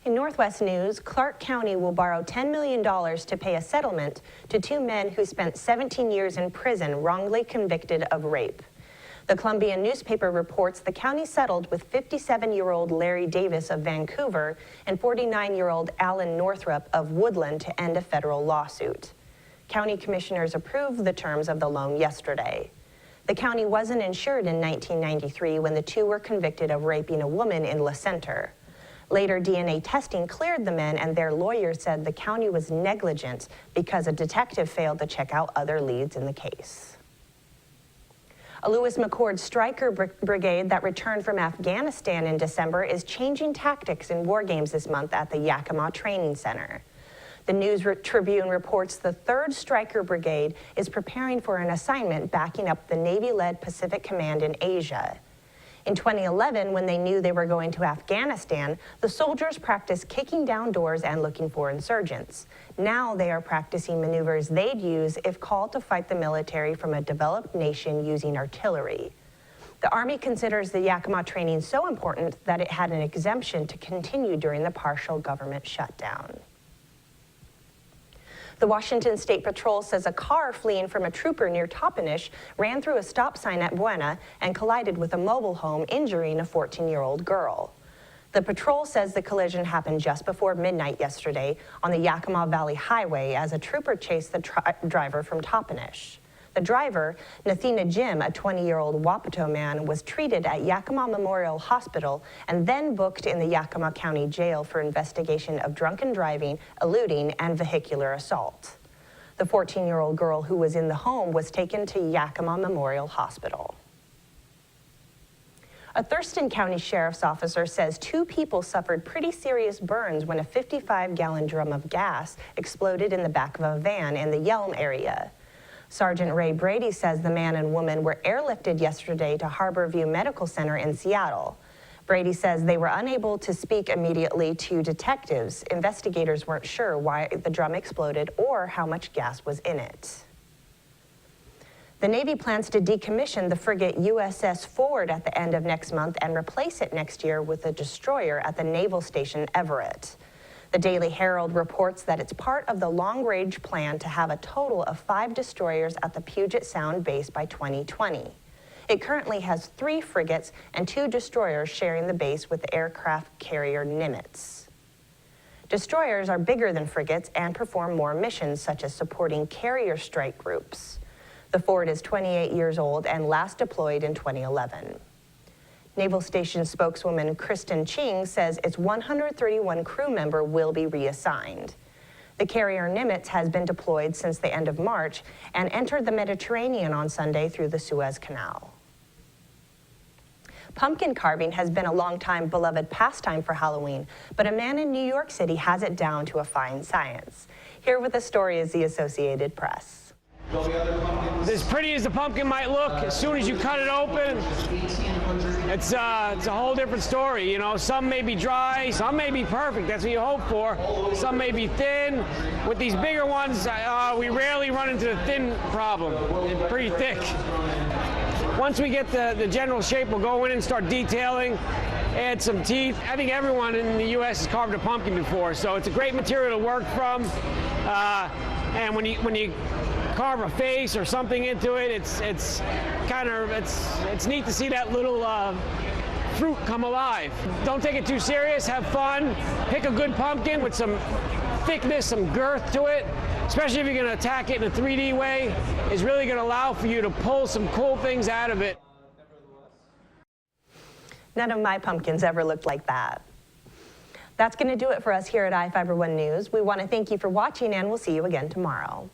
In Northwest news, Clark County will borrow $10 million to pay a settlement to two men who spent 17 years in prison wrongly convicted of rape. The Columbian newspaper reports the county settled with 57-year-old Larry Davis of Vancouver and 49-year-old Alan Northrup of Woodland to end a federal lawsuit. County commissioners approved the terms of the loan yesterday. The county wasn't insured in 1993 when the two were convicted of raping a woman in La Center. Later, DNA testing cleared the men, and their lawyer said the county was negligent because a detective failed to check out other leads in the case. A Lewis McChord Stryker brigade that returned from Afghanistan in December is changing tactics in war games this month at the Yakima Training Center. The News Tribune reports the 3rd Stryker Brigade is preparing for an assignment backing up the Navy-led Pacific Command in Asia. In 2011, when they knew they were going to Afghanistan, the soldiers practiced kicking down doors and looking for insurgents. Now they are practicing maneuvers they'd use if called to fight the military from a developed nation using artillery. The Army considers the Yakima training so important that it had an exemption to continue during the partial government shutdown. The Washington State Patrol says a car fleeing from a trooper near Toppenish ran through a stop sign at Buena and collided with a mobile home, injuring a 14-year-old girl. The patrol says the collision happened just before midnight yesterday on the Yakima Valley Highway as a trooper chased the driver from Toppenish. The driver, Nathina Jim, a 20-year-old Wapato man, was treated at Yakima Memorial Hospital and then booked in the Yakima County Jail for investigation of drunken driving, eluding, and vehicular assault. The 14-year-old girl who was in the home was taken to Yakima Memorial Hospital. A Thurston County Sheriff's officer says 2 people suffered pretty serious burns when a 55-gallon drum of gas exploded in the back of a van in the Yelm area. Sergeant Ray Brady says the man and woman were airlifted yesterday to Harborview Medical Center in Seattle. Brady says they were unable to speak immediately to detectives. Investigators weren't sure why the drum exploded or how much gas was in it. The Navy plans to decommission the frigate USS Ford at the end of next month and replace it next year with a destroyer at the Naval Station Everett. The Daily Herald reports that it's part of the long-range plan to have a total of 5 destroyers at the Puget Sound base by 2020. It currently has 3 frigates and 2 destroyers sharing the base with the aircraft carrier Nimitz. Destroyers are bigger than frigates and perform more missions, such as supporting carrier strike groups. The Ford is 28 years old and last deployed in 2011. Naval Station spokeswoman Kristen Ching says its 131 crew member will be reassigned. The carrier Nimitz has been deployed since the end of March and entered the Mediterranean on Sunday through the Suez Canal. Pumpkin carving has been a long-time beloved pastime for Halloween, but a man in New York City has it down to a fine science. Here with the story is the Associated Press. As pretty as the pumpkin might look, as soon as you cut it open, it's a whole different story. You know, some may be dry, some may be perfect. That's what you hope for. Some may be thin. With these bigger ones, we rarely run into the thin problem. It's pretty thick. Once we get the general shape, we'll go in and start detailing, add some teeth. I think everyone in the U.S. has carved a pumpkin before, so it's a great material to work from. And when you carve a face or something into it, it's neat to see that little fruit come alive. Don't take it too serious, have fun, pick a good pumpkin with some thickness, some girth to it, especially if you're going to attack it in a 3D way. It's really going to allow for you to pull some cool things out of it. None of my pumpkins ever looked like that. That's going to do it for us here at iFIBER 1 News. We want to thank you for watching, and we'll see you again tomorrow.